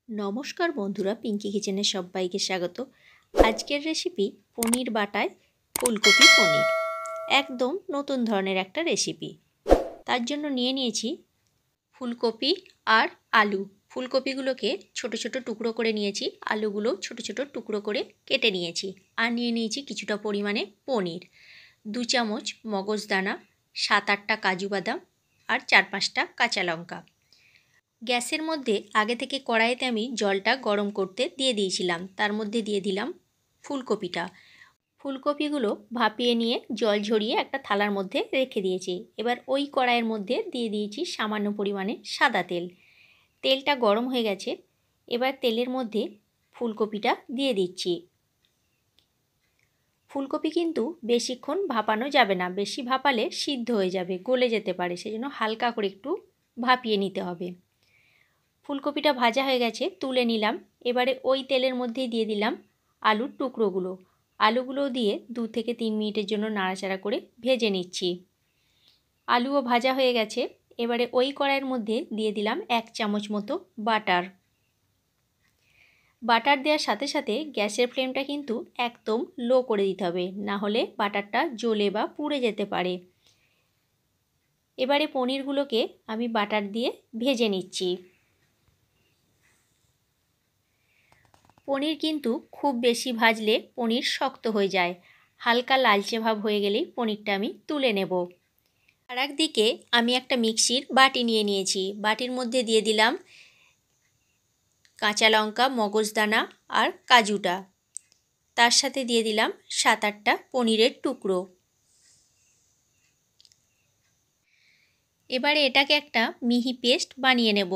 নমস্কার বন্ধুরা, পিঙ্কি কিচেনে সবাইকে স্বাগত। আজকের রেসিপি পনির বাটায় ফুলকপি পনির। একদম নতুন ধরনের একটা রেসিপি। তার জন্য নিয়ে নিয়েছি ফুলকপি আর আলু। ফুলকপিগুলোকে ছোট ছোট টুকরো করে নিয়েছি, আলুগুলো ছোট ছোট টুকরো করে কেটে নিয়েছি। আর নিয়ে নিয়েছি কিছুটা পরিমাণে পনির, 2 চামচ মগজদানা, 7-8টা কাজু বাদাম আর 4-5টা কাঁচা লঙ্কা। গ্যাসের মধ্যে আগে থেকে কড়াইতে আমি জলটা গরম করতে দিয়ে দিয়েছিলাম। তার মধ্যে দিয়ে দিলাম ফুলকপিটা। ফুলকপিগুলো ভাপিয়ে নিয়ে জল ঝরিয়ে একটা থালার মধ্যে রেখে দিয়েছি। এবার ওই কড়াইয়ের মধ্যে দিয়ে দিয়েছি সামান্য পরিমাণে সাদা তেল। তেলটা গরম হয়ে গেছে। এবার তেলের মধ্যে ফুলকপিটা দিয়ে দিচ্ছি। ফুলকপি কিন্তু বেশিক্ষণ ভাপানো যাবে না, বেশি ভাপালে সিদ্ধ হয়ে যাবে, গলে যেতে পারে, সেজন্য হালকা করে একটু ভাপিয়ে নিতে হবে। ফুলকপিটা ভাজা হয়ে গেছে, তুলে নিলাম। এবারে ওই তেলের মধ্যেই দিয়ে দিলাম আলুর টুকরোগুলো। আলুগুলো দিয়ে 2 থেকে 3 মিনিটের জন্য নাড়াচাড়া করে ভেজে নিচ্ছি। আলুও ভাজা হয়ে গেছে। এবারে ওই কড়াইয়ের মধ্যে দিয়ে দিলাম 1 চামচ মতো বাটার। বাটার দেওয়ার সাথে সাথে গ্যাসের ফ্লেমটা কিন্তু একদম লো করে দিতে হবে, না হলে বাটারটা জ্বলে বা পুড়ে যেতে পারে। এবারে পনিরগুলোকে আমি বাটার দিয়ে ভেজে নিচ্ছি। পনির কিন্তু খুব বেশি ভাজলে পনির শক্ত হয়ে যায়। হালকা লালচে ভাব হয়ে গেলেই পনিরটা আমি তুলে নেব। আর একদিকে আমি একটা মিক্সির বাটি নিয়ে নিয়েছি। বাটির মধ্যে দিয়ে দিলাম কাঁচা লঙ্কা, মগজদানা আর কাজুটা। তার সাথে দিয়ে দিলাম 7-8টা পনিরের টুকরো। এবারে এটাকে একটা মিহি পেস্ট বানিয়ে নেব।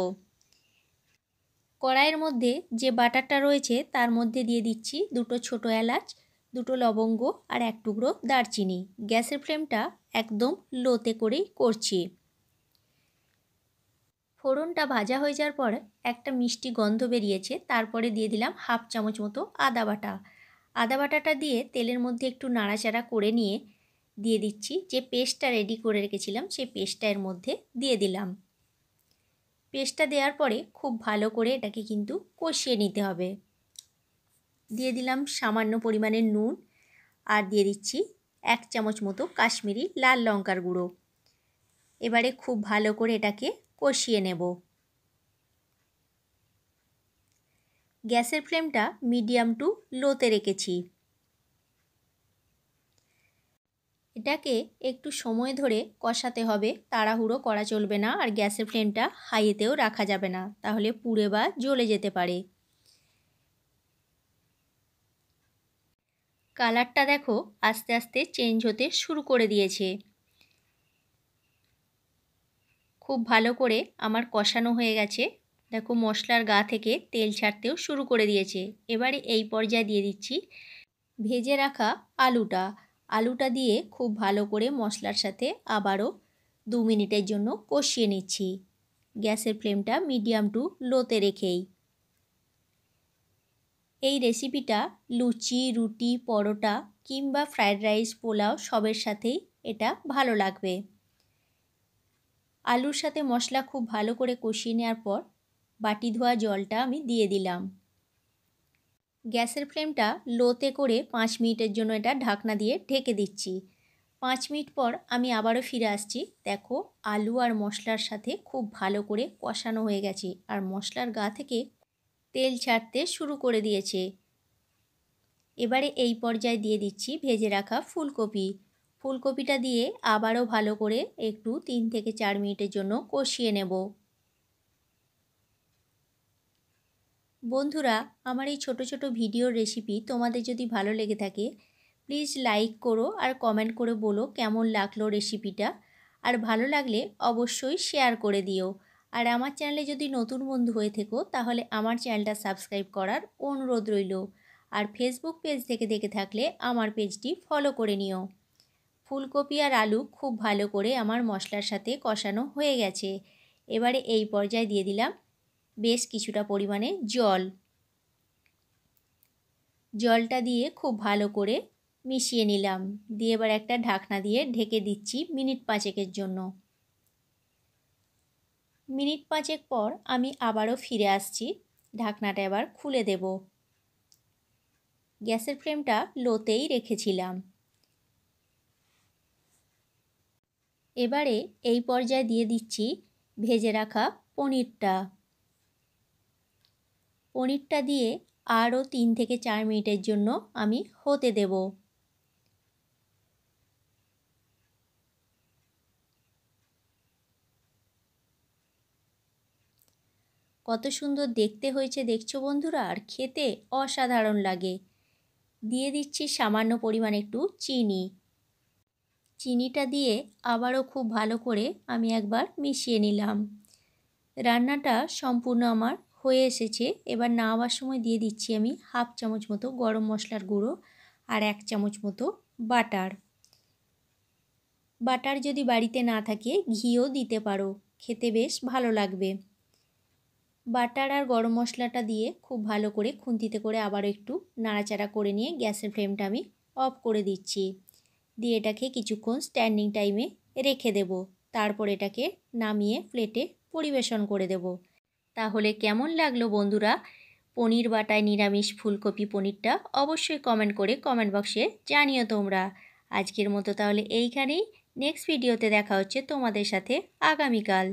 কড়াইয়ের মধ্যে যে বাটারটা রয়েছে তার মধ্যে দিয়ে দিচ্ছি 2টো ছোটো এলাচ, 2টো লবঙ্গ আর 1 টুকরো দারচিনি। গ্যাসের ফ্লেমটা একদম লোতে করেই করছি। ফোড়নটা ভাজা হয়ে যাওয়ার পর একটা মিষ্টি গন্ধ বেরিয়েছে। তারপরে দিয়ে দিলাম 1/2 চামচ মতো আদা বাটা। আদা বাটাটা দিয়ে তেলের মধ্যে একটু নাড়াচাড়া করে নিয়ে দিয়ে দিচ্ছি যে পেস্টটা রেডি করে রেখেছিলাম, সেই পেস্টটা এর মধ্যে দিয়ে দিলাম। পেস্টটা দেওয়ার পরে খুব ভালো করে এটাকে কিন্তু কষিয়ে নিতে হবে। দিয়ে দিলাম সামান্য পরিমাণে নুন আর দিয়ে দিচ্ছি 1 চামচ মতো কাশ্মীরি লাল লঙ্কার গুঁড়ো। এবারে খুব ভালো করে এটাকে কষিয়ে নেব। গ্যাসের ফ্লেমটা মিডিয়াম টু লোতে রেখেছি। এটাকে একটু সময় ধরে কষাতে হবে, তাড়াহুড়ো করা চলবে না। আর গ্যাসের ফ্লেমটা হাইতেও রাখা যাবে না, তাহলে পুড়ে বা জ্বলে যেতে পারে। কালারটা দেখো আস্তে আস্তে চেঞ্জ হতে শুরু করে দিয়েছে। খুব ভালো করে আমার কষানো হয়ে গেছে। দেখো মশলার গা থেকে তেল ছাড়তেও শুরু করে দিয়েছে। এবারে এই পর্যায়ে দিয়ে দিচ্ছি ভেজে রাখা আলুটা। আলুটা দিয়ে খুব ভালো করে মশলার সাথে আবারও 2 মিনিটের জন্য কষিয়ে নিচ্ছি, গ্যাসের ফ্লেমটা মিডিয়াম টু লোতে রেখেই। এই রেসিপিটা লুচি, রুটি, পরোটা কিংবা ফ্রায়েড রাইস, পোলাও সবের সাথেই এটা ভালো লাগবে। আলুর সাথে মশলা খুব ভালো করে কষিয়ে নেওয়ার পর বাটি ধোয়া জলটা আমি দিয়ে দিলাম। গ্যাসের ফ্লেমটা লোতে করে 5 মিনিটের জন্য এটা ঢাকনা দিয়ে ঢেকে দিচ্ছি। 5 মিনিট পর আমি আবারও ফিরে আসছি। দেখো আলু আর মশলার সাথে খুব ভালো করে কষানো হয়ে গেছে আর মশলার গা থেকে তেল ছাড়তে শুরু করে দিয়েছে। এবারে এই পর্যায়ে দিয়ে দিচ্ছি ভেজে রাখা ফুলকপি। ফুলকপিটা দিয়ে আবারও ভালো করে একটু 3 থেকে 4 মিনিটের জন্য কষিয়ে নেব। বন্ধুরা, আমার এই ছোট ছোট ভিডিওর রেসিপি তোমাদের যদি ভালো লেগে থাকে প্লিজ লাইক করো আর কমেন্ট করে বলো কেমন লাগলো রেসিপিটা। আর ভালো লাগলে অবশ্যই শেয়ার করে দিও। আর আমার চ্যানেলে যদি নতুন বন্ধু হয়ে থেকো তাহলে আমার চ্যানেলটা সাবস্ক্রাইব করার অনুরোধ রইল। আর ফেসবুক পেজ থেকে দেখে থাকলে আমার পেজটি ফলো করে নিও। ফুলকপি আর আলু খুব ভালো করে আমার মশলার সাথে কষানো হয়ে গেছে। এবারে এই পর্যায়ে দিয়ে দিলাম বেশ কিছুটা পরিমাণে জল। জলটা দিয়ে খুব ভালো করে মিশিয়ে নিলাম। দিয়ে এবার একটা ঢাকনা দিয়ে ঢেকে দিচ্ছি মিনিট 5-এর জন্য। মিনিট 5 পর আমি আবারও ফিরে আসছি। ঢাকনাটা এবার খুলে দেব। গ্যাসের ফ্লেমটা লোতেই রেখেছিলাম। এবারে এই পর্যায়ে দিয়ে দিচ্ছি ভেজে রাখা পনিরটা। পনিরটা দিয়ে আরও 3 থেকে 4 মিনিটের জন্য আমি হতে দেব। কত সুন্দর দেখতে হয়েছে দেখছো বন্ধুরা, আর খেতে অসাধারণ লাগে। দিয়ে দিচ্ছি সামান্য পরিমাণ একটু চিনি। চিনিটা দিয়ে আবারও খুব ভালো করে আমি একবার মিশিয়ে নিলাম। রান্নাটা সম্পূর্ণ আমার হয়ে এসেছে। এবার নামাবার সময় দিয়ে দিচ্ছি আমি হাফ চামচ মতো গরম মশলার গুঁড়ো আর 1 চামচ মতো বাটার। বাটার যদি বাড়িতে না থাকে ঘিও দিতে পারো, খেতে বেশ ভালো লাগবে। বাটার আর গরম মশলাটা দিয়ে খুব ভালো করে খুন্তিতে করে আবারও একটু নাড়াচাড়া করে নিয়ে গ্যাসের ফ্লেমটা আমি অফ করে দিচ্ছি। দিয়ে এটাকে কিছুক্ষণ স্ট্যান্ডিং টাইমে রেখে দেব। তারপর এটাকে নামিয়ে প্লেটে পরিবেশন করে দেব। তাহলে কেমন লাগলো বন্ধুরা পনির বাটায় নিরামিষ ফুলকপি পনিরটা? অবশ্যই কমেন্ট করে কমেন্ট বক্সে জানিও তোমরা। আজকের মতো তাহলে এইখানেই। নেক্সট ভিডিওতে দেখা হচ্ছে তোমাদের সাথে আগামীকাল।